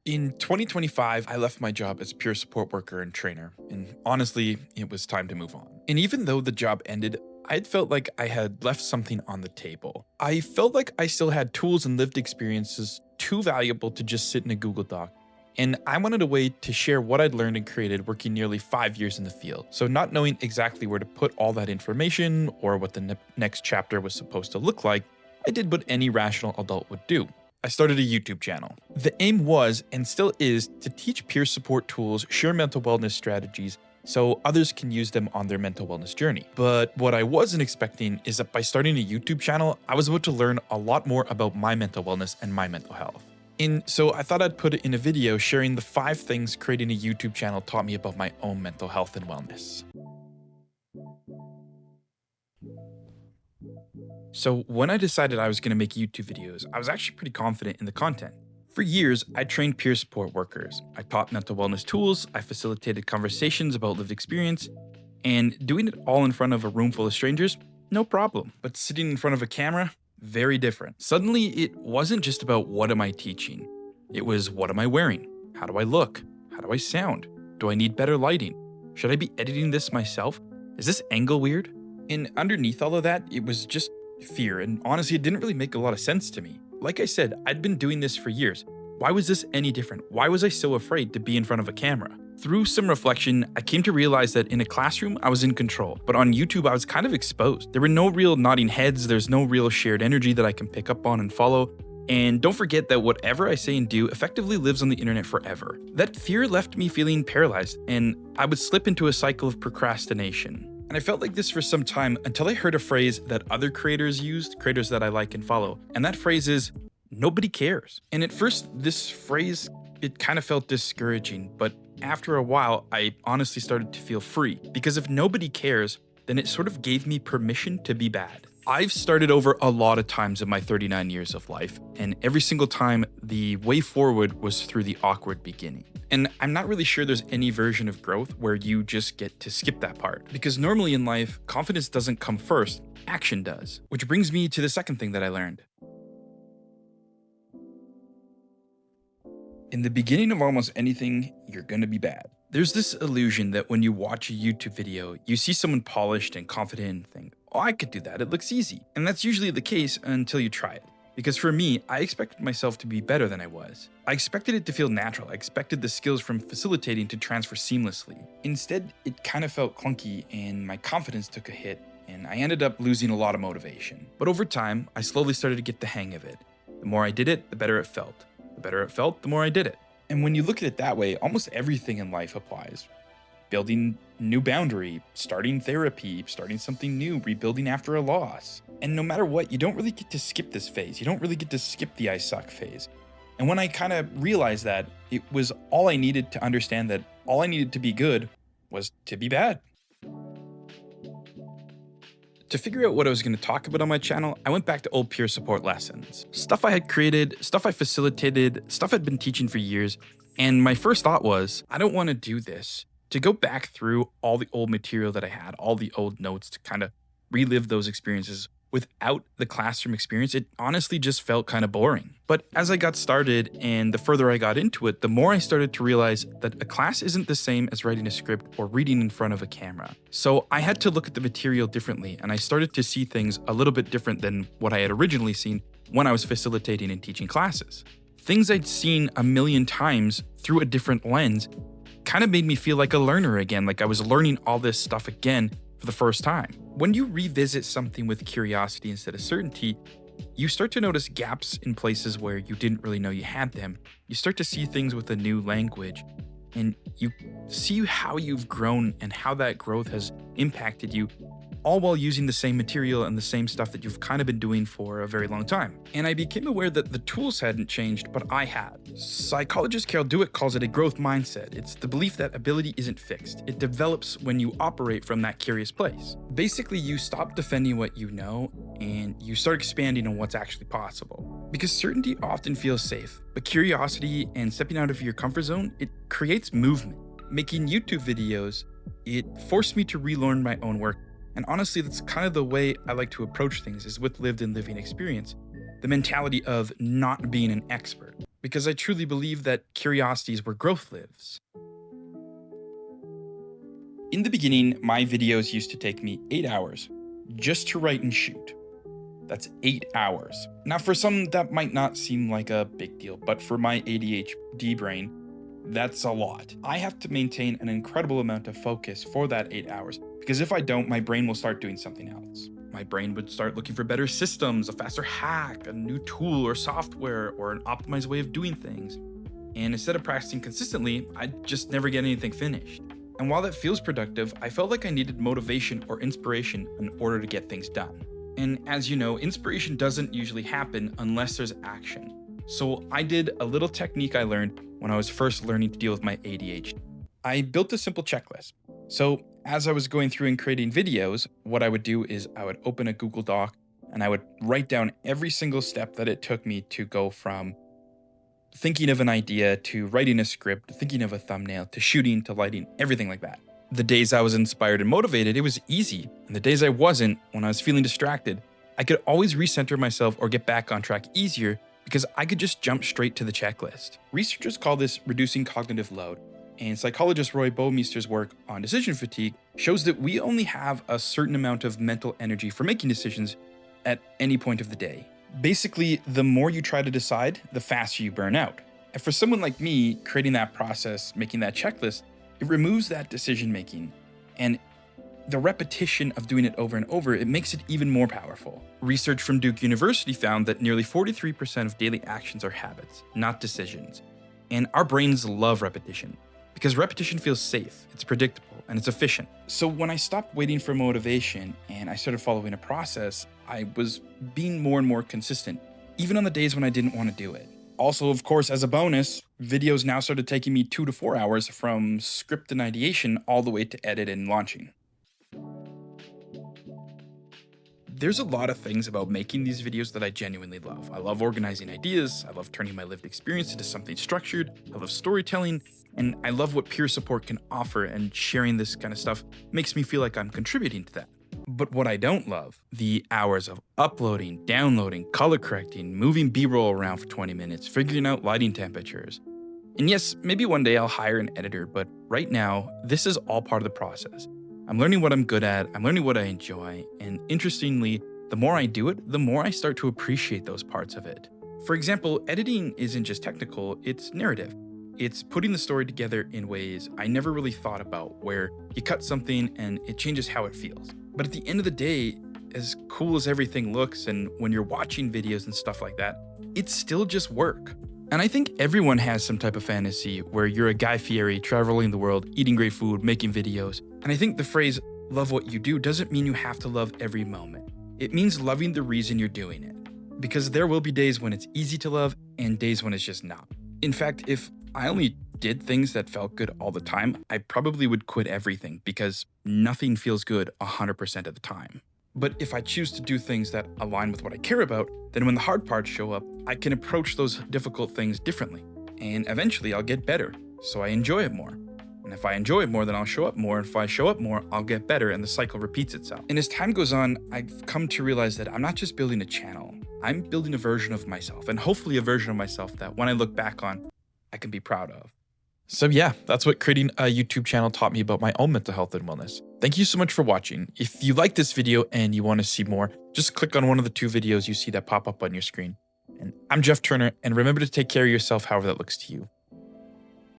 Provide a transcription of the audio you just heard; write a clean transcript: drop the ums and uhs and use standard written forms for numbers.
In 2025, I left my job as peer support worker and trainer, and honestly, it was time to move on. And even though the job ended, I'd felt like I had left something on the table. I felt like I still had tools and lived experiences too valuable to just sit in a Google Doc. And I wanted a way to share what I'd learned and created working nearly 5 years in the field. So, not knowing exactly where to put all that information or what the next chapter was supposed to look like, I did what any rational adult would do. I started a YouTube channel. The aim was, and still is, to teach peer support tools, share mental wellness strategies, so others can use them on their mental wellness journey. But what I wasn't expecting is that by starting a YouTube channel, I was about to learn a lot more about my mental wellness and my mental health. And so I thought I'd put it in a video sharing the 5 things creating a YouTube channel taught me about my own mental health and wellness. So when I decided I was going to make YouTube videos, I was actually pretty confident in the content. For years, I trained peer support workers. I taught mental wellness tools, I facilitated conversations about lived experience, and doing it all in front of a room full of strangers, no problem. But sitting in front of a camera, very different. Suddenly, it wasn't just about what am I teaching. It was what am I wearing? How do I look? How do I sound? Do I need better lighting? Should I be editing this myself? Is this angle weird? And underneath all of that, it was just fear, and honestly, it didn't really make a lot of sense to me. Like I said, I'd been doing this for years. Why was this any different? Why was I so afraid to be in front of a camera? Through some reflection, I came to realize that in a classroom, I was in control, but on YouTube, I was kind of exposed. There were no real nodding heads, there's no real shared energy that I can pick up on and follow. And don't forget that whatever I say and do effectively lives on the internet forever. That fear left me feeling paralyzed, and I would slip into a cycle of procrastination. And I felt like this for some time until I heard a phrase that other creators used, creators that I like and follow. And that phrase is, nobody cares. And at first, this phrase, it kind of felt discouraging. But after a while, I honestly started to feel free. Because if nobody cares, then it sort of gave me permission to be bad. I've started over a lot of times in my 39 years of life, and every single time the way forward was through the awkward beginning. And I'm not really sure there's any version of growth where you just get to skip that part. Because normally in life, confidence doesn't come first, action does. Which brings me to the second thing that I learned. In the beginning of almost anything, you're gonna be bad. There's this illusion that when you watch a YouTube video, you see someone polished and confident and think, oh, I could do that, it looks easy. And that's usually the case until you try it. Because for me, I expected myself to be better than I was. I expected it to feel natural. I expected the skills from facilitating to transfer seamlessly. Instead, it kind of felt clunky and my confidence took a hit, and I ended up losing a lot of motivation. But over time, I slowly started to get the hang of it. The more I did it, the better it felt. The better it felt, the more I did it. And when you look at it that way, almost everything in life applies. Building new boundary, starting therapy, starting something new, rebuilding after a loss. And no matter what, you don't really get to skip this phase. You don't really get to skip the I suck phase. And when I kind of realized that, it was all I needed to understand that all I needed to be good was to be bad. To figure out what I was going to talk about on my channel, I went back to old peer support lessons. Stuff I had created, stuff I facilitated, stuff I'd been teaching for years. And my first thought was, I don't want to do this. To go back through all the old material that I had, all the old notes to kind of relive those experiences without the classroom experience, it honestly just felt kind of boring. But as I got started and the further I got into it, the more I started to realize that a class isn't the same as writing a script or reading in front of a camera. So I had to look at the material differently, and I started to see things a little bit different than what I had originally seen when I was facilitating and teaching classes. Things I'd seen a million times through a different lens kind of made me feel like a learner again, like I was learning all this stuff again for the first time. When you revisit something with curiosity instead of certainty, you start to notice gaps in places where you didn't really know you had them. You start to see things with a new language, and you see how you've grown and how that growth has impacted you, all while using the same material and the same stuff that you've kind of been doing for a very long time. And I became aware that the tools hadn't changed, but I had. Psychologist Carol Dweck calls it a growth mindset. It's the belief that ability isn't fixed. It develops when you operate from that curious place. Basically, you stop defending what you know and you start expanding on what's actually possible. Because certainty often feels safe, but curiosity and stepping out of your comfort zone, it creates movement. Making YouTube videos, it forced me to relearn my own work. And honestly, that's kind of the way I like to approach things, is with lived and living experience. The mentality of not being an expert. because I truly believe that curiosity is where growth lives. In the beginning, my videos used to take me 8 hours just to write and shoot. That's 8 hours. Now, for some, that might not seem like a big deal, but for my ADHD brain, that's a lot. I have to maintain an incredible amount of focus for that 8 hours, because if I don't, my brain will start doing something else. My brain would start looking for better systems, a faster hack, a new tool or software, or an optimized way of doing things. And instead of practicing consistently, I'd just never get anything finished. And while that feels productive, I felt like I needed motivation or inspiration in order to get things done. And as you know, inspiration doesn't usually happen unless there's action. So I did a little technique I learned when I was first learning to deal with my ADHD. I built a simple checklist. So as I was going through and creating videos, what I would do is I would open a Google Doc and I would write down every single step that it took me to go from thinking of an idea to writing a script, thinking of a thumbnail, to shooting, to lighting, everything like that. The days I was inspired and motivated, it was easy. And the days I wasn't, when I was feeling distracted, I could always recenter myself or get back on track easier because I could just jump straight to the checklist. Researchers call this reducing cognitive load, and psychologist Roy Baumeister's work on decision fatigue shows that we only have a certain amount of mental energy for making decisions at any point of the day. Basically, the more you try to decide, the faster you burn out. And for someone like me, creating that process, making that checklist, it removes that decision making. And the repetition of doing it over and over, it makes it even more powerful. Research from Duke University found that nearly 43% of daily actions are habits, not decisions. And our brains love repetition because repetition feels safe, it's predictable, and it's efficient. So when I stopped waiting for motivation and I started following a process, I was being more and more consistent, even on the days when I didn't want to do it. Also, of course, as a bonus, videos now started taking me 2 to 4 hours from script and ideation all the way to edit and launching. There's a lot of things about making these videos that I genuinely love. I love organizing ideas, I love turning my lived experience into something structured, I love storytelling, and I love what peer support can offer, and sharing this kind of stuff makes me feel like I'm contributing to that. But what I don't love, the hours of uploading, downloading, color correcting, moving B-roll around for 20 minutes, figuring out lighting temperatures. And yes, maybe one day I'll hire an editor, but right now, this is all part of the process. I'm learning what I'm good at, I'm learning what I enjoy, and interestingly, the more I do it, the more I start to appreciate those parts of it. For example, editing isn't just technical, it's narrative. It's putting the story together in ways I never really thought about, where you cut something and it changes how it feels. But at the end of the day, as cool as everything looks, and when you're watching videos and stuff like that, it's still just work. And I think everyone has some type of fantasy where you're a Guy Fieri traveling the world, eating great food, making videos. And I think the phrase, love what you do, doesn't mean you have to love every moment. It means loving the reason you're doing it. Because there will be days when it's easy to love and days when it's just not. In fact, if I only did things that felt good all the time, I probably would quit everything because nothing feels good 100% of the time. But if I choose to do things that align with what I care about, then when the hard parts show up, I can approach those difficult things differently. And eventually I'll get better, so I enjoy it more. And if I enjoy it more, then I'll show up more. And if I show up more, I'll get better, and the cycle repeats itself. And as time goes on, I've come to realize that I'm not just building a channel, I'm building a version of myself, and hopefully a version of myself that when I look back on, I can be proud of. So yeah, that's what creating a YouTube channel taught me about my own mental health and wellness. Thank you so much for watching. If you like this video and you want to see more, just click on one of the 2 videos you see that pop up on your screen. And I'm Jeff Turner, and remember to take care of yourself however that looks to you.